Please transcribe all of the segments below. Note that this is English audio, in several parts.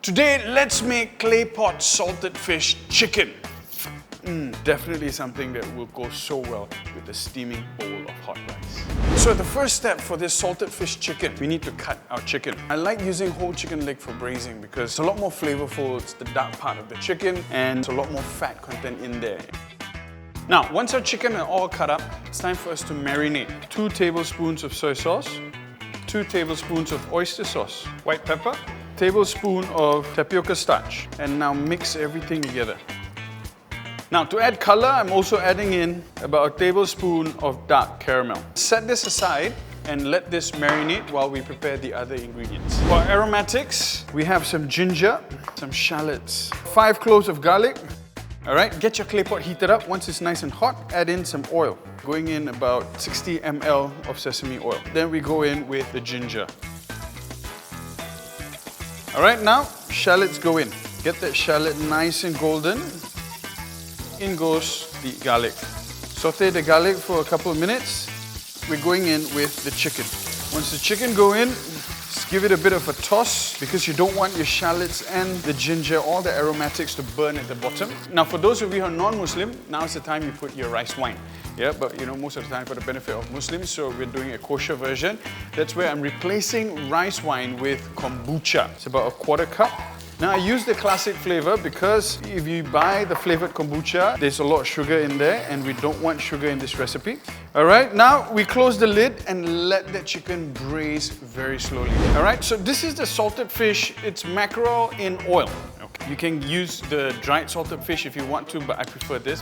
Today, let's make Claypot Salted Fish Chicken. Definitely something that will go so well with a steaming bowl of hot rice. So the first step for this salted fish chicken, we need to cut our chicken. I like using whole chicken leg for braising because it's a lot more flavorful, it's the dark part of the chicken, and it's a lot more fat content in there. Now, once our chicken are all cut up, it's time for us to marinate. 2 tablespoons of soy sauce, 2 tablespoons of oyster sauce, white pepper, tablespoon of tapioca starch, and now mix everything together. Now to add color, I'm also adding in about a tablespoon of dark caramel. Set this aside and let this marinate while we prepare the other ingredients. For aromatics, we have some ginger, some shallots, 5 cloves of garlic. All right, get your clay pot heated up. Once it's nice and hot, add in some oil. Going in about 60 ml of sesame oil. Then we go in with the ginger. All right, now shallots go in. Get that shallot nice and golden. In goes the garlic. Saute the garlic for a couple of minutes. We're going in with the chicken. Once the chicken go in, just give it a bit of a toss because you don't want your shallots and the ginger, all the aromatics to burn at the bottom. Now for those of you who are non-Muslim, now is the time you put your rice wine. Yeah, but you know, most of the time for the benefit of Muslims, so we're doing a kosher version. That's where I'm replacing rice wine with kombucha. It's about a 1/4 cup. Now I use the classic flavor because if you buy the flavored kombucha, there's a lot of sugar in there and we don't want sugar in this recipe. All right, now we close the lid and let the chicken braise very slowly. All right, so this is the salted fish. It's mackerel in oil. Okay. You can use the dried salted fish if you want to, but I prefer this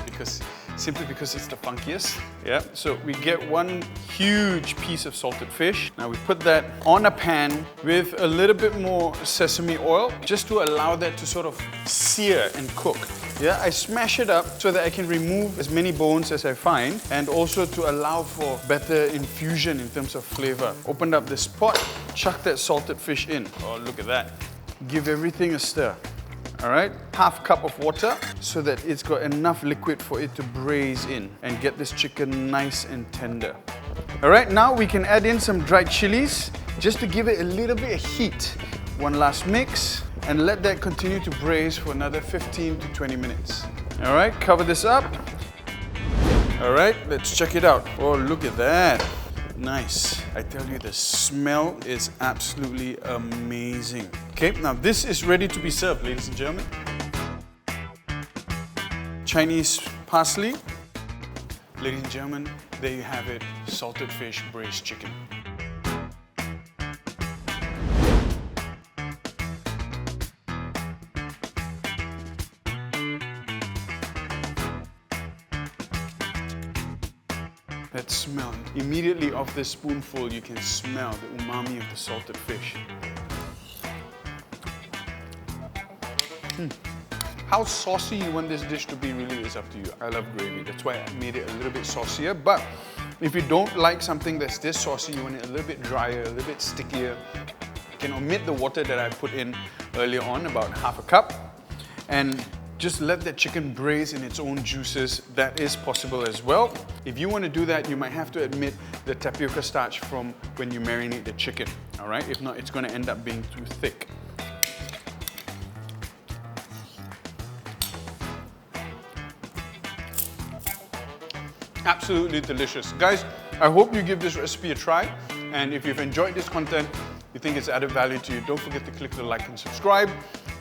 simply because it's the funkiest. Yeah, so we get 1 huge piece of salted fish. Now we put that on a pan with a little bit more sesame oil, just to allow that to sort of sear and cook. Yeah, I smash it up so that I can remove as many bones as I find, and also to allow for better infusion in terms of flavor. Open up this pot, chuck that salted fish in. Oh, look at that. Give everything a stir. All right, 1/2 cup of water so that it's got enough liquid for it to braise in and get this chicken nice and tender. All right, now we can add in some dried chilies just to give it a little bit of heat. 1 last mix and let that continue to braise for another 15 to 20 minutes. All right, cover this up. All right, let's check it out. Oh, look at that. Nice. I tell you, the smell is absolutely amazing. Okay, now this is ready to be served, ladies and gentlemen. Chinese parsley. Ladies and gentlemen, there you have it, salted fish braised chicken. That smell. Immediately off this spoonful, you can smell the umami of the salted fish. How saucy you want this dish to be really is up to you. I love gravy, that's why I made it a little bit saucier. But if you don't like something that's this saucy, you want it a little bit drier, a little bit stickier, you can omit the water that I put in earlier on, about 1/2 cup. And just let the chicken braise in its own juices. That is possible as well. If you want to do that, you might have to omit the tapioca starch from when you marinate the chicken. All right, if not, it's going to end up being too thick. Absolutely delicious. Guys, I hope you give this recipe a try. And if you've enjoyed this content, you think it's added value to you, don't forget to click the like and subscribe.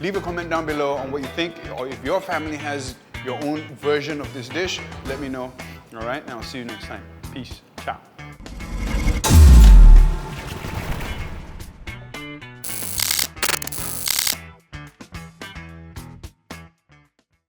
Leave a comment down below on what you think, or if your family has your own version of this dish, let me know. All right, and I'll see you next time. Peace. Ciao.